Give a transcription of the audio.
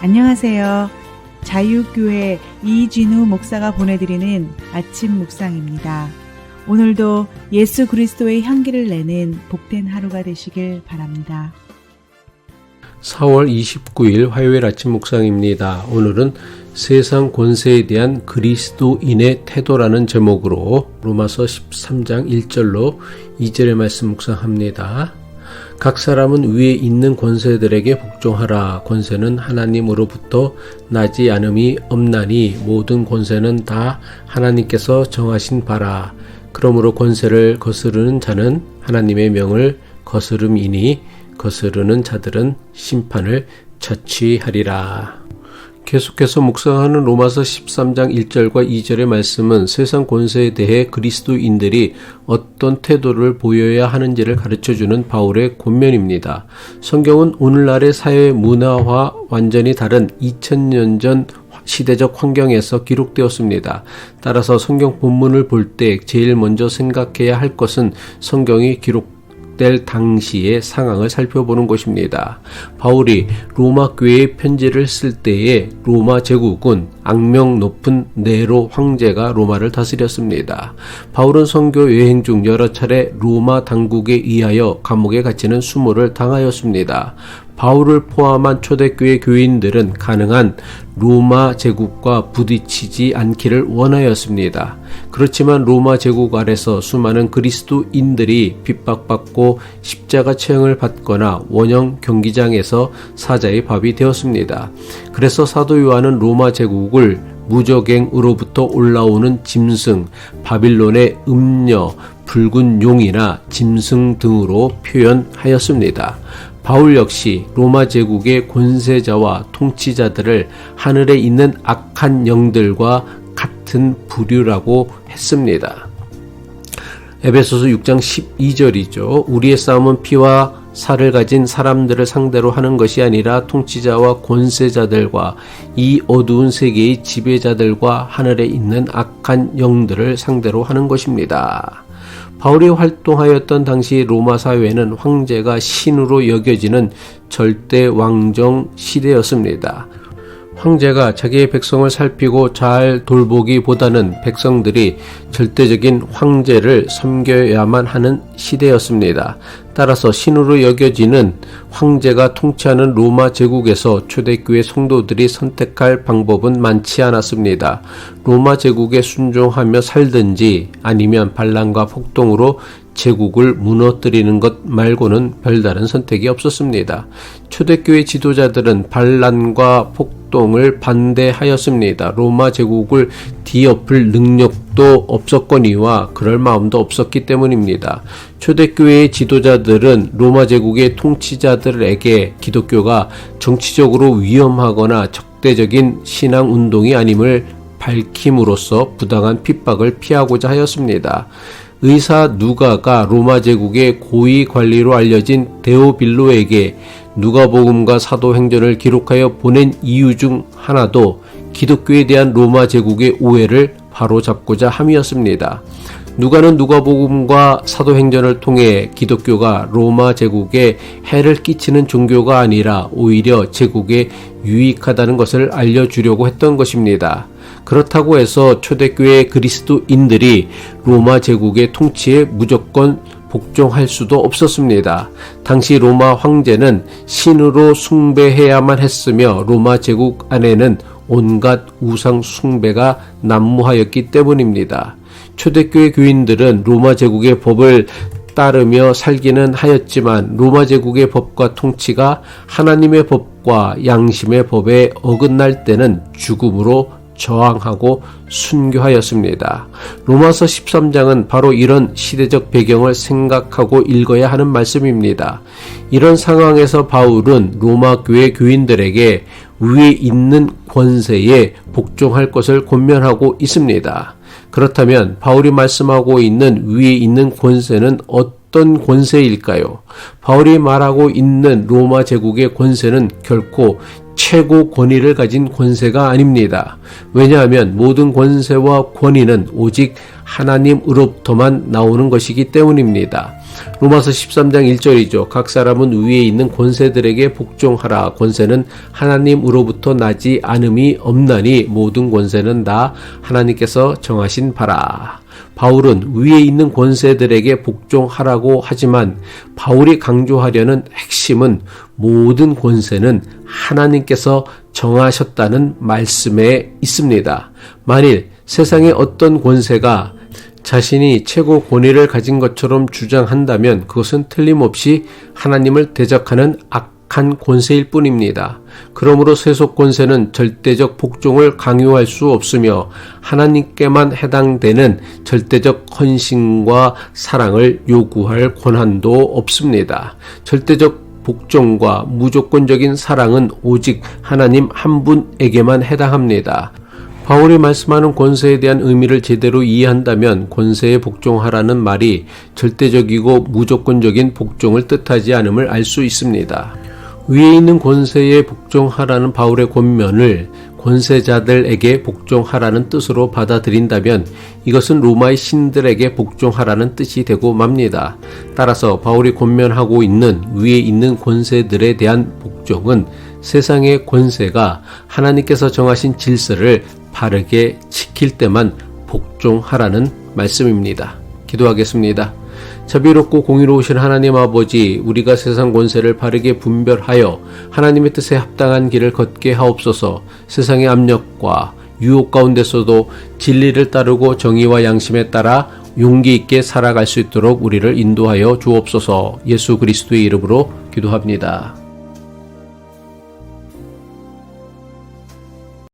안녕하세요. 자유교회 이진우 목사가 보내드리는 아침 묵상입니다. 오늘도 예수 그리스도의 향기를 내는 복된 하루가 되시길 바랍니다. 4월 29일 화요일 아침 묵상입니다. 오늘은 세상 권세에 대한 그리스도인의 태도라는 제목으로 로마서 13장 1절로 2절의 말씀 묵상합니다. 각 사람은 위에 있는 권세들에게 복종하라. 권세는 하나님으로부터 나지 않음이 없나니 모든 권세는 다 하나님께서 정하신 바라. 그러므로 권세를 거스르는 자는 하나님의 명을 거스름이니 거스르는 자들은 심판을 자취하리라. 계속해서 묵상하는 로마서 13장 1절과 2절의 말씀은 세상 권세에 대해 그리스도인들이 어떤 태도를 보여야 하는지를 가르쳐주는 바울의 권면입니다. 성경은 오늘날의 사회 문화와 완전히 다른 2000년 전 시대적 환경에서 기록되었습니다. 따라서 성경 본문을 볼 때 제일 먼저 생각해야 할 것은 성경이 기록될 당시의 상황을 살펴보는 것입니다. 바울이 로마 교회에 편지를 쓸 때에 로마 제국은 악명 높은 네로 황제가 로마를 다스렸습니다. 바울은 선교 여행 중 여러 차례 로마 당국에 의하여 감옥에 갇히는 수모를 당하였습니다. 바울을 포함한 초대교회 교인들은 가능한 로마 제국과 부딪히지 않기를 원하였습니다. 그렇지만 로마 제국 아래서 수많은 그리스도인들이 핍박받고 십자가 처형을 받거나 원형 경기장에서 사자의 밥이 되었습니다. 그래서 사도 요한은 로마 제국을 무적행으로부터 올라오는 짐승, 바빌론의 음녀, 붉은 용이나 짐승 등으로 표현하였습니다. 바울 역시 로마 제국의 권세자와 통치자들을 하늘에 있는 악한 영들과 같은 부류라고 했습니다. 에베소서 6장 12절이죠. 우리의 싸움은 피와 살을 가진 사람들을 상대로 하는 것이 아니라 통치자와 권세자들과 이 어두운 세계의 지배자들과 하늘에 있는 악한 영들을 상대로 하는 것입니다. 바울이 활동하였던 당시 로마 사회는 황제가 신으로 여겨지는 절대 왕정 시대였습니다. 황제가 자기의 백성을 살피고 잘 돌보기보다는 백성들이 절대적인 황제를 섬겨야만 하는 시대였습니다. 따라서 신으로 여겨지는 황제가 통치하는 로마 제국에서 초대교회 성도들이 선택할 방법은 많지 않았습니다. 로마 제국에 순종하며 살든지 아니면 반란과 폭동으로 제국을 무너뜨리는 것 말고는 별다른 선택이 없었습니다. 초대교회 지도자들은 반란과 폭동을 반대하였습니다. 로마 제국을 뒤엎을 능력도 없었거니와 그럴 마음도 없었기 때문입니다. 초대교회의 지도자들은 로마 제국의 통치자들에게 기독교가 정치적으로 위험하거나 적대적인 신앙운동이 아님을 밝힘으로써 부당한 핍박을 피하고자 하였습니다. 의사 누가가 로마 제국의 고위 관리로 알려진 데오빌로에게 누가복음과 사도행전을 기록하여 보낸 이유 중 하나도 기독교에 대한 로마 제국의 오해를 바로잡고자 함이었습니다. 누가는 누가복음과 사도행전을 통해 기독교가 로마 제국에 해를 끼치는 종교가 아니라 오히려 제국에 유익하다는 것을 알려주려고 했던 것입니다. 그렇다고 해서 초대교회 그리스도인들이 로마 제국의 통치에 무조건 복종할 수도 없었습니다. 당시 로마 황제는 신으로 숭배해야만 했으며 로마 제국 안에는 온갖 우상 숭배가 난무하였기 때문입니다. 초대교회 교인들은 로마 제국의 법을 따르며 살기는 하였지만 로마 제국의 법과 통치가 하나님의 법과 양심의 법에 어긋날 때는 죽음으로 저항하고 순교하였습니다. 로마서 13장은 바로 이런 시대적 배경을 생각하고 읽어야 하는 말씀입니다. 이런 상황에서 바울은 로마 교회 교인들에게 위에 있는 권세에 복종할 것을 권면하고 있습니다. 그렇다면 바울이 말씀하고 있는 위에 있는 권세는 어떤 권세일까요? 바울이 말하고 있는 로마 제국의 권세는 결코 최고 권위를 가진 권세가 아닙니다. 왜냐하면 모든 권세와 권위는 오직 하나님으로부터만 나오는 것이기 때문입니다. 로마서 13장 1절이죠. 각 사람은 위에 있는 권세들에게 복종하라. 권세는 하나님으로부터 나지 않음이 없나니 모든 권세는 다 하나님께서 정하신 바라. 바울은 위에 있는 권세들에게 복종하라고 하지만 바울이 강조하려는 핵심은 모든 권세는 하나님께서 정하셨다는 말씀에 있습니다. 만일 세상의 어떤 권세가 자신이 최고 권위를 가진 것처럼 주장한다면 그것은 틀림없이 하나님을 대적하는 악한 권세일 뿐입니다. 그러므로 세속 권세는 절대적 복종을 강요할 수 없으며 하나님께만 해당되는 절대적 헌신과 사랑을 요구할 권한도 없습니다. 절대적 복종과 무조건적인 사랑은 오직 하나님 한 분에게만 해당합니다. 바울이 말씀하는 권세에 대한 의미를 제대로 이해한다면 권세에 복종하라는 말이 절대적이고 무조건적인 복종을 뜻하지 않음을 알 수 있습니다. 위에 있는 권세에 복종하라는 바울의 권면을 권세자들에게 복종하라는 뜻으로 받아들인다면 이것은 로마의 신들에게 복종하라는 뜻이 되고 맙니다. 따라서 바울이 권면하고 있는 위에 있는 권세들에 대한 복종은 세상의 권세가 하나님께서 정하신 질서를 바르게 지킬 때만 복종하라는 말씀입니다. 기도하겠습니다. 자비롭고 공의로우신 하나님 아버지, 우리가 세상 권세를 바르게 분별하여 하나님의 뜻에 합당한 길을 걷게 하옵소서. 세상의 압력과 유혹 가운데서도 진리를 따르고 정의와 양심에 따라 용기 있게 살아갈 수 있도록 우리를 인도하여 주옵소서. 예수 그리스도의 이름으로 기도합니다.